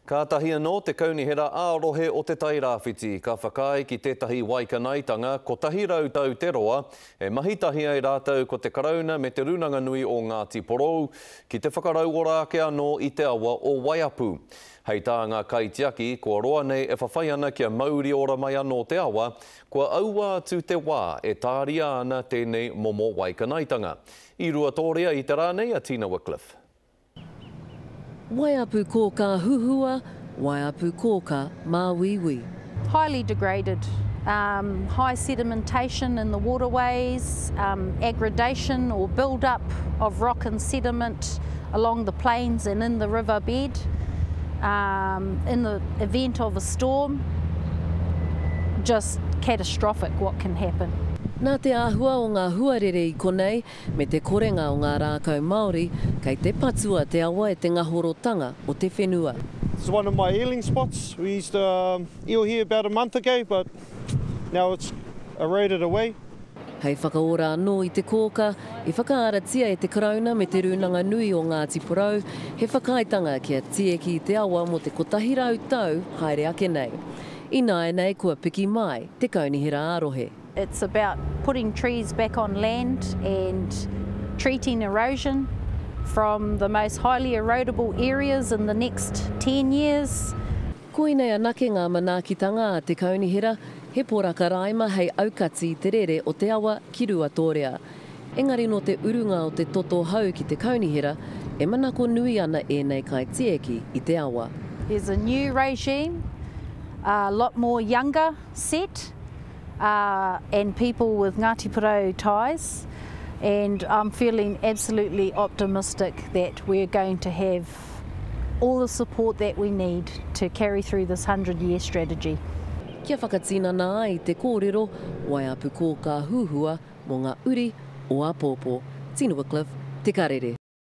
Ka tahi anō te kaunihera ārohe o te tairāwhiti. Ka whakai ki tētahi waikanaitanga ko tahi rautau te roa e mahitahi ai rātou ko te karauna me te runanga nui o Ngāti Porou ki te whakarauorake anō i te awa o Waiapu. Hei tā ngā kaitiaki, kua roa nei e whawhai ana kia mauri ora mai anō te awa, kua aua atu te wā e tāria ana tēnei momo waikanaitanga. I rua tōrea i te rānei a Tina Wycliffe. Waiapu ko ka huhua, Waiapu ko ka māwiwi. Highly degraded, high sedimentation in the waterways, aggradation or build-up of rock and sediment along the plains and in the riverbed. In the event of a storm, just catastrophic what can happen. Nā te āhua o ngā huarere i konei, me te korenga o ngā rākau Māori, kei te patua te awa e te ngahorotanga o te whenua. It's one of my healing spots. We used to eel here about a month ago, but now it's eroded away. Hei whakaora anō i te kōka, e whakaaratia e te karauna me te runanga nui o Ngāti Porou, he whakaitanga kia tieki i te awa mo te kotahirau tau haere ake nei. I nāe nei kua piki mai te kaunihera ārohe. It's about putting trees back on land and treating erosion from the most highly erodible areas in the next 10 years. Koinei anake ngā manaakitanga a te kaunihera, he poraka raima hei aukati te rere o te awa ki rua tōrea. Engari no te urunga o te toto hau ki te kaunihera, e manako nui ana e nei kai tieki i te awa. There's a new regime, a lot more younger set, and people with Ngāti Porou ties, and I'm feeling absolutely optimistic that we're going to have all the support that we need to carry through this 100-year strategy. Kia whakatina nā ai te kōrero, Waiapu ko ka huhua mo ngā uri o Apopo. Tina Wycliffe, Te Karere.